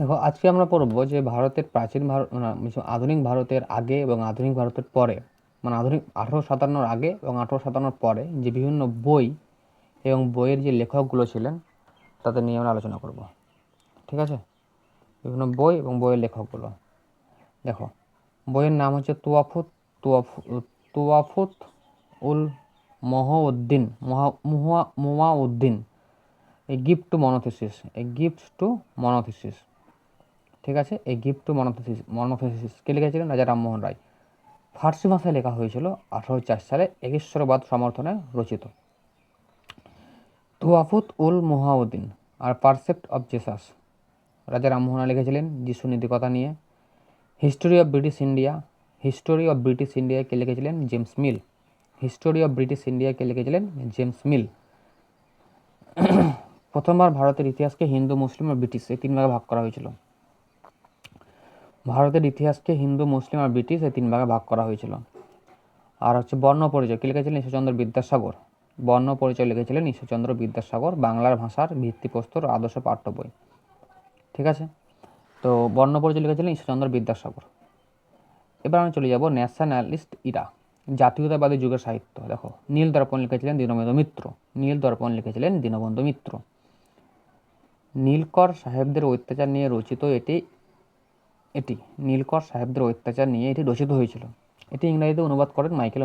দেখো, আজকে আমরা পড়ব যে ভারতের প্রাচীন ভারত আধুনিক ভারতের আগে এবং আধুনিক ভারতের পরে, মানে আধুনিক 1857 আগে এবং 1857 পরে যে বিভিন্ন বই এবং বইয়ের যে লেখকগুলো ছিলেন তাদের নিয়ে আমরা আলোচনা করব। ঠিক আছে? বিভিন্ন বই এবং বইয়ের লেখকগুলো দেখো। বইয়ের নাম হচ্ছে তুয়াফুত উল মহউদ্দিন মুহাউদ্দিন, এ গিফট টু মনোথিসিস, ঠিক আছে? এই গিফট টু মনোথিসিস কে লিখেছিলেন? রাজা রামমোহন রায়। ফার্সি ভাষায় লেখা হয়েছিল 1804 সালে, একেশ্বরবাদ সমর্থনে রচিত। তুয়াফুত উল মুহাউদ্দিন আর percept of Jesus, Raja Rammohan Roy লিখেছিলেন যিশু নীতিকথা নিয়ে। হিস্টোরি অফ ব্রিটিশ ইন্ডিয়া কে লিখেছিলেন? James Mill. প্রথমবার ভারতের ইতিহাসকে হিন্দু, মুসলিম আর ব্রিটিশ এই তিন ভাগে ভাগ করা হয়েছিল। আর হচ্ছে বর্ণ পরিচয় কে লিখেছিলেন? ঈশ্বরচন্দ্র বিদ্যাসাগর। বাংলার ভাষার ভিত্তিপ্রস্তর আদর্শ পাঠ্য বই। ঠিক আছে? তো বর্ণ পরিচয় লিখেছিলেন ঈশ্বরচন্দ্র বিদ্যাসাগর। এবার আমি চলে যাব ন্যাশনালিস্ট ইরা, জাতীয়তাবাদী যুগের সাহিত্য। দেখো, নীলদর্পণ লিখেছিলেন দীনবন্ধু মিত্র। নীলকর সাহেবদের অত্যাচার নিয়ে রচিত হয়েছিল। এটি ইংরেজিতে অনুবাদ করেন মাইকেল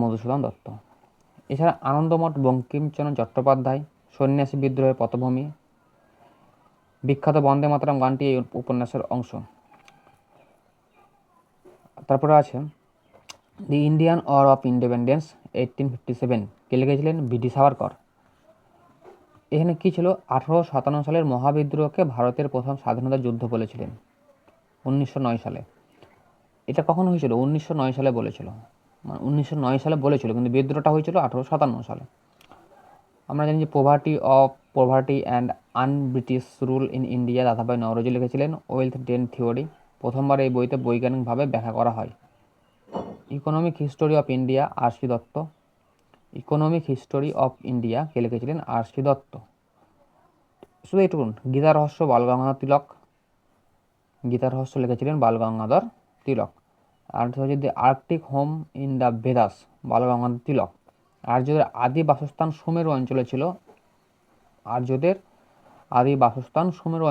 মধুসূদন দত্ত। এছাড়া আনন্দমঠ বঙ্কিমচন্দ্র চট্টোপাধ্যায়, সন্ন্যাসী বিদ্রোহের পটভূমি, বিখ্যাত বন্দে মাতরম গানটি এই উপন্যাসের অংশ। তারপরে আছে the Indian war of independence 1857 কে লিখেছিলেন? বি.ডি. সাভারকর। এখানে কি ছিল? 1857 সালের মহাবিদ্রোহকে ভারতের প্রথম স্বাধীনতা যুদ্ধ বলেছিলেন 1909 সালে। এটা কখন হয়েছিল? 1909 সালে বলেছিল, মানে 1909 সালে বলেছিল, কিন্তু বিদ্রোহটা হয়েছিল 1857 সালে। আমরা জানি যে poverty and un-British rule in India দাদাভাই নওরোজি লিখেছিলেন ওয়েলথ ডেন থিওরি। প্রথমবার এই বইতে বৈজ্ঞানিকভাবে ব্যাখ্যা করা হয়। ইকোনমিক হিস্টোরি অফ ইন্ডিয়া কে লিখেছিলেন? আর.সি. দত্ত। শুধু এইটুকুন। গীতা রহস্য লিখেছিলেন বালগঙ্গাধর তিলক। আর হচ্ছে the arctic home in the Vedas, Balgangadhar Tilak. আর্যদের আদি বাসস্থান সুমেরু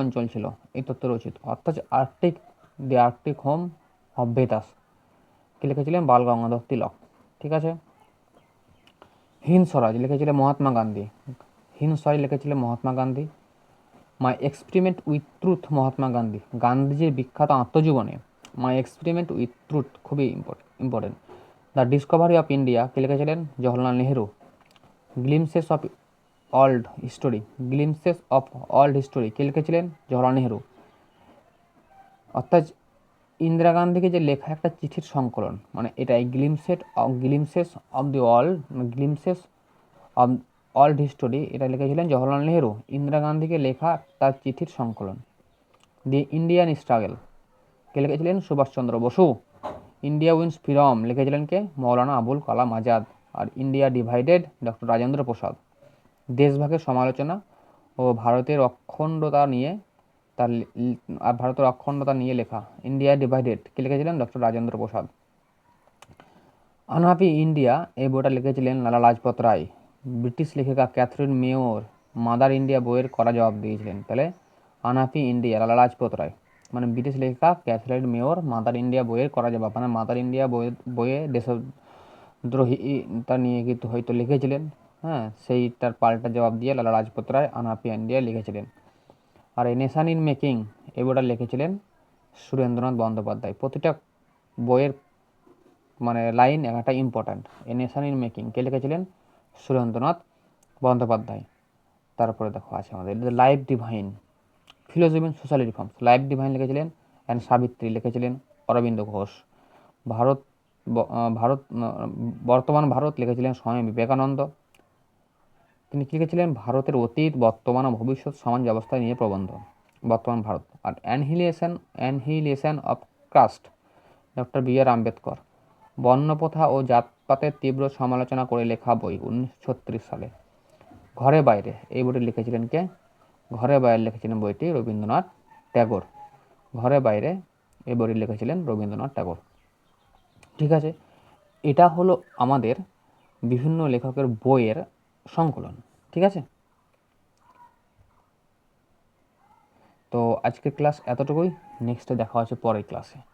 অঞ্চল ছিল, এই তত্ত্ব রচিত। অর্থাৎ the arctic home of Vedas কে লিখেছিলেন? বালগঙ্গাধর তিলক। ঠিক আছে? হিন্দ স্বরাজ লিখেছিলেন Mahatma Gandhi. My experiment with truth Mahatma Gandhi, গান্ধীজির বিখ্যাত আত্মজীবনে মাই এক্সপেরিমেন্ট উইথ ট্রুথ খুবই important. The discovery of India কে লিখেছিলেন? Jawaharlal Nehru. Glimpses of old history কে লিখেছিলেন? জওহরলাল নেহেরু। অর্থাৎ ইন্দিরা গান্ধীকে যে লেখা একটা চিঠির সংকলন, মানে এটাই গ্লিমসেস অফ অল্ড হিস্টোরি, এটা লিখেছিলেন জওহরলাল নেহেরু। ইন্দিরা গান্ধীকে লেখা তার চিঠির সংকলন। দি ইন্ডিয়ান স্ট্রাগল কে লিখেছিলেন? Subhas Chandra Basu. India wins freedom লিখেছিলেন কে? মৌলানা আবুল কালাম আজাদ। আর India divided doctor Rajendra Prasad. দেশভাগের সমালোচনা ও ভারতের অখণ্ডতা নিয়ে লেখা ইন্ডিয়া ডিভাইডেড কে লিখেছিলেন? ডক্টর রাজেন্দ্র প্রসাদ। আনহ্যাপি ইন্ডিয়া এই বইটা লিখেছিলেন লালা লাজপত রায়। ব্রিটিশ লেখিকা ক্যাথরিন মেয়র মাদার ইন্ডিয়া বইয়ের কড়া জবাব দিয়েছিলেন। তাহলে আনহ্যাপি ইন্ডিয়া লালা লাজপত রায়, মানে ব্রিটিশ লেখিকা ক্যাথরিন মেয়র মাদার ইন্ডিয়া বইয়ের কড়া জবাব, মানে মাদার ইন্ডিয়া বইয়ে দেশদ্রোহিতা নিয়ে কিন্তু হয়তো লিখেছিলেন। হ্যাঁ, সেইটার পাল্টা জবাব দিয়ে লালা লাজপত রায় আনহ্যাপি ইন্ডিয়া লিখেছিলেন। আর এই নেশন ইন মেকিং এই বইটা লিখেছিলেন সুরেন্দ্রনাথ বন্দ্যোপাধ্যায়। প্রতিটা বইয়ের মানে লাইন একটা important. A nation in making কে লিখেছিলেন? সুরেন্দ্রনাথ বন্দ্যোপাধ্যায়। তারপরে দেখো আছে আমাদের life divine, philosophy and social reforms. Life divine লিখেছিলেন অ্যান্ড সাবিত্রী লিখেছিলেন অরবিন্দ ঘোষ। ভারত বর্তমান ভারত লিখেছিলেন স্বামী বিবেকানন্দ। তিনি লিখেছিলেন ভারতের অতীত, বর্তমান ও ভবিষ্যৎ সমাজ ব্যবস্থা নিয়ে প্রবন্ধ, বর্তমান ভারত। আর annihilation of caste, doctor B R. Ambedkar. বর্ণপ্রথা ও জাতপাতের তীব্র সমালোচনা করে লেখা বই 1936 সালে। ঘরে বাইরে এই বইটি লিখেছিলেন কে? ঘরে বাইরে লিখেছিলেন বইটি রবীন্দ্রনাথ ট্যাগর। ঘরে বাইরে এই বইটি লিখেছিলেন রবীন্দ্রনাথ ট্যাগর। ঠিক আছে, এটা হলো আমাদের বিভিন্ন লেখকের বইয়ের সংকলন। ঠিক আছে, তো আজকের ক্লাস এতটুকুই। নেক্সটে দেখা হচ্ছে পরের ক্লাসে।